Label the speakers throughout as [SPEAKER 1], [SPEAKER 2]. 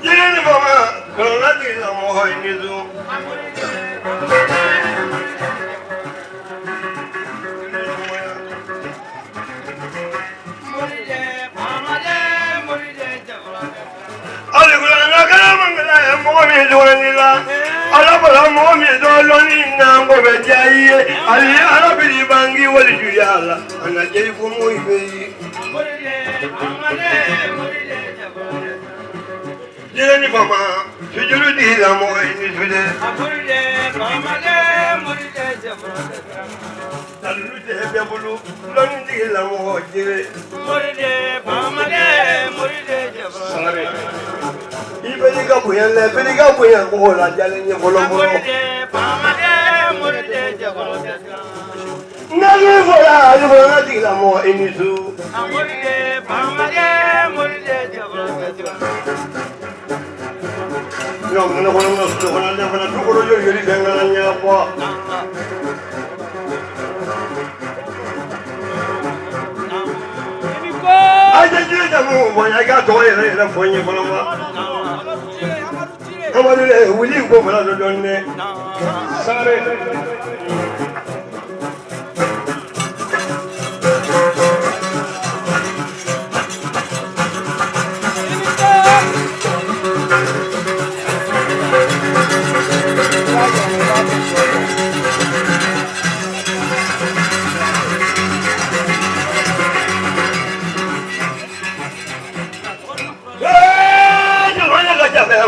[SPEAKER 1] Yeni baba, kırıla değil ama oynuyordu. Ali kulağına kalamın kılaya muhammed olanıyla. Ala bala muhammed olanıyla ngobe jayiye. Ali ala biri bangi wali juyala. Ana jayi kumu ibeyi. Yeni baba, tücülü değil ama oynuyordu. Talulu tebe bulu, loni değil ama oynuyordu. Sorry. Ibeli kabuyan, beli kabuyan, ola jalenye bolombo. Nani fola, alibona dila mo enisu. Yo, mana kono no, kono na kono tukuro yo yori bengalanya po. Aja jiri jamu, boya ga toye le fonye bolombo. Amadu le wuli ko mala do donne. Sare.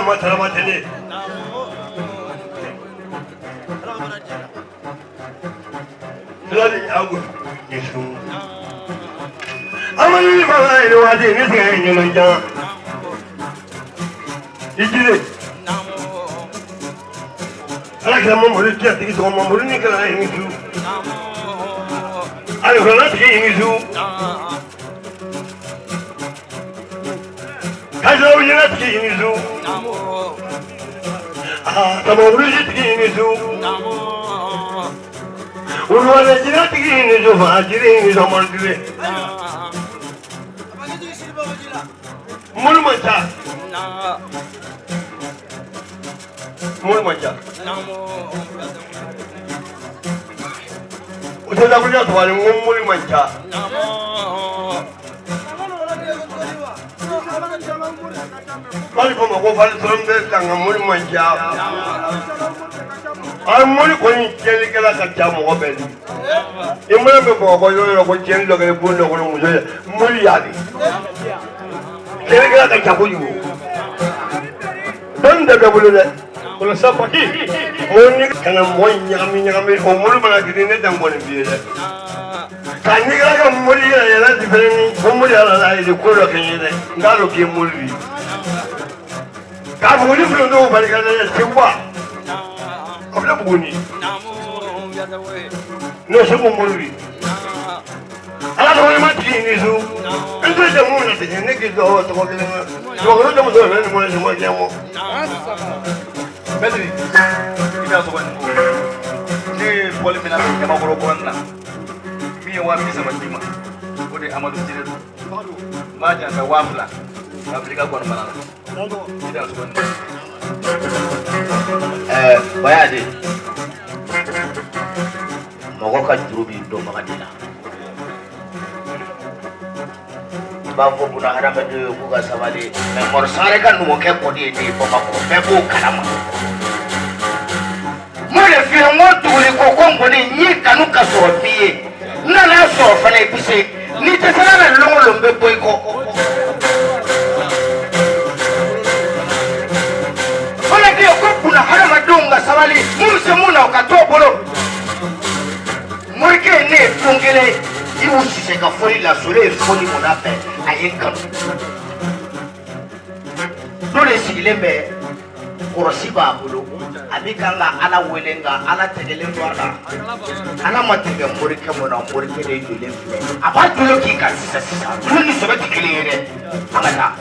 [SPEAKER 1] Mataramatene. Ladi agu Yesu. Amani bala ilo wadi ni tiga ni manja. Ijile. Ala kama mulu tiga tigi to mulu ni kala ni su. Ala kala tigi ni su. Kaza ujina tigi ni su. Tama uruji tigi ni su. Urwala jina tigi ni su fa jiri ni su mandile. Mulu mancha. Mulu mancha. Utenda kuja tuwali mulu mancha. Mali ko mako fal sombe tanga mulu mancha. Ay mulu ko ni jeli kala ka jamo ko beli. Imana be ko yo ko jeli lo ke bundo ko mu je mulu yadi. Jeli kala ka jabo yu. Don de be bulu de. Ko sa pa ki. Moni kana moy nyami ko mulu mana gidi ne dan boni biye de. Kani kala ka mulu ya la difereni. Ko mulu ya la ile ko lo kenye de. Ngalo ke mulu. Ka mulu fulo no barika de sewa. Kabla buguni. No se mo mulu. Ala ko ma ti ni su. Ento je mo na te ne ke do to ko le. Do ko do mo do le mo le mo ke mo. Bedri. Ina so ban ko. Ni poli mina ke ma ko ko na. Mi wa mi sama tima. Ko de Amadu Jire do. Ma ja da wafla. Afrika ko na mana. Ina so ban. Bayade. Mogo ka jurubi do magadina. Bafo buna haramade ko ga samale me mor sare kan no ke ko di ko mako be bo kalama. Mo le fi mo tuli ko kongo ni nyi kanu ka so biye. Na na so fa na bise ni te sala na longo be boy ko. Ona ke ko buna haramade nga samale mu se mu na ka to bolo. Morike ne fungele iwu sise ka foli la sole foli mon appel ayen kan dole sigilen bɛ kɔrɔsi b'a bolo a bɛ kan ka ala wele nka ala tɛgɛlen do a la ala ma tɛgɛ morikɛ mun na morikɛ de jɔlen filɛ a b'a jolo k'i kan sisan tulu ni sɛbɛ tɛ kelen ye dɛ an ka taa.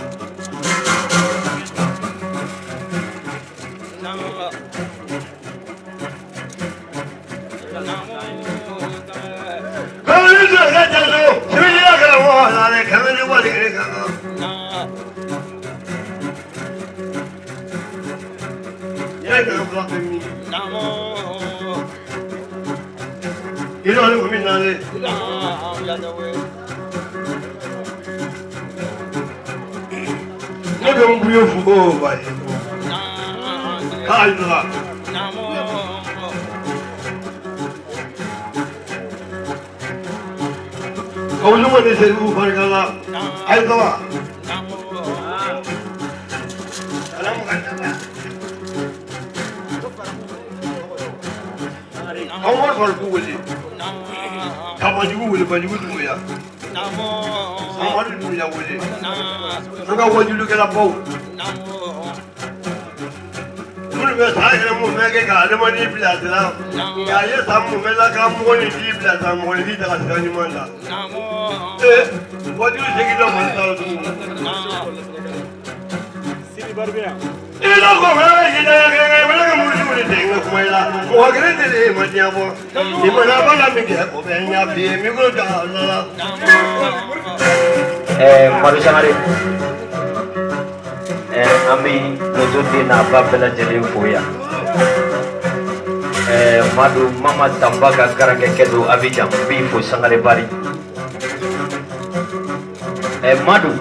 [SPEAKER 2] Nale. No don't be for go by. Kaila. Kau lu mana seru fargala? Ayo kau. Alam kata. Kau mau fargu boleh? Kau maju boleh, maju tu ya. Sama ada tu yang boleh. Suka maju lu kena bau. Mulu besar kamu mereka kalau mandi belas lah. Kaya samu mereka kamu ni di belas samu ni di dekat sini mana. Wajib sekitar mana tu. Sini berbeza. Ilo kau kita mereka mulu tengok kumela. Kau kena tadi macam apa? Di mana mana mikir kau punya biar mikir jalan.
[SPEAKER 1] Madu Sangare. Ami Nuzudin Abba Bela Jelim Foya. Madu Mama Tambaga Karake Kedu Abidjan Bifu Sangare Bari. Madu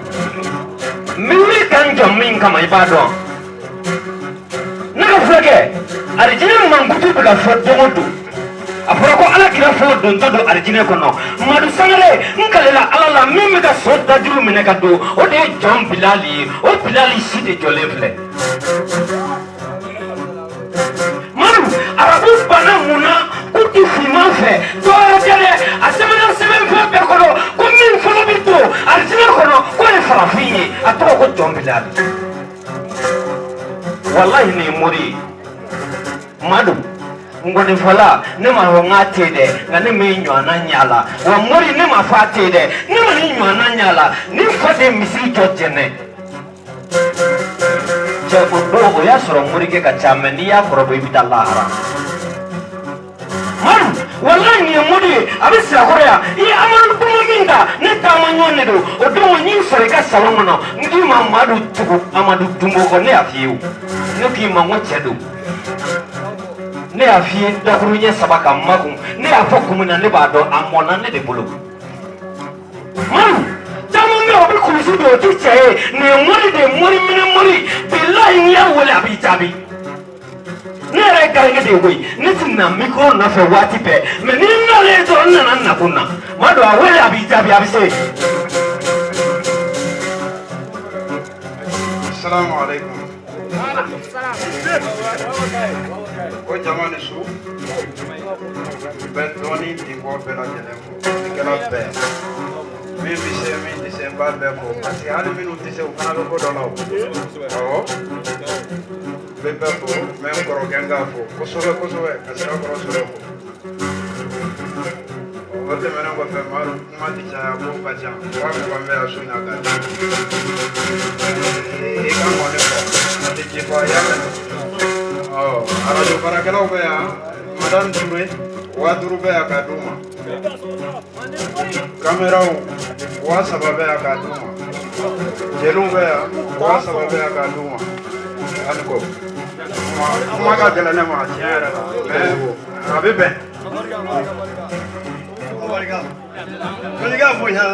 [SPEAKER 1] Mimi kan jamin kama ibadon. Naga flake Arjina mangutu bega fodomodu. Apura ko ala kira fo don todo Arjina kono. Madu Sangare nkalela alala mimi ka soda juru mineka do. O de John Bilali, o Bilali sidi jolefle. Madu arabu bana muna kuti fimafe. To jale asemana semen fe be kono. Ko min folo bito Arjina kono ko e farafini atoro ko John Bilali. Wallahi ni muri. Madu ngoni fala ne ma ho ngate de ngane me nywana nyala wa muri ne ma fate de ne ma ni nywana nyala ni fate misi jojene je odo ya soro muri ke kachame ni ya korobo ibita Allah haram man wallahi ni muri abisa korea i amanu buminga ne tamanyone do odo ni sore ka salomono ngi ma madu tuku amadu tumbo ko ne afiu ne ki ma ngochedo ne a fie dakurunya sabaka makum ne a fokumuna ne ba do amona ne de bolo man tamu me obi kulisu do tiche ne muri billahi ni ya wala abi tabi ne re garga de we ne tinna mikro na fe wati pe me ni na le to na kunna mado a wala abi tabi abi se
[SPEAKER 2] Assalamu alaikum. O jamani su betoni di ko bela jelemo kala be mi se ba be ko asi hali minuti se ukana ko do lawo o be be ko men koro ganga fo ko sobe asira ko sobe ko o te mena ko be maru ma ti cha ko ka cha wa ko me asuna ga e ka mo ne ko ti ji ko ya oh arajo para kala be ya madan dure wa duru be ya ka duma kamera wa sababe ya ka duma jelu be ya wa sababe ya ka duma anko ma ka gele ne ma tiara abibe obrigado fo ya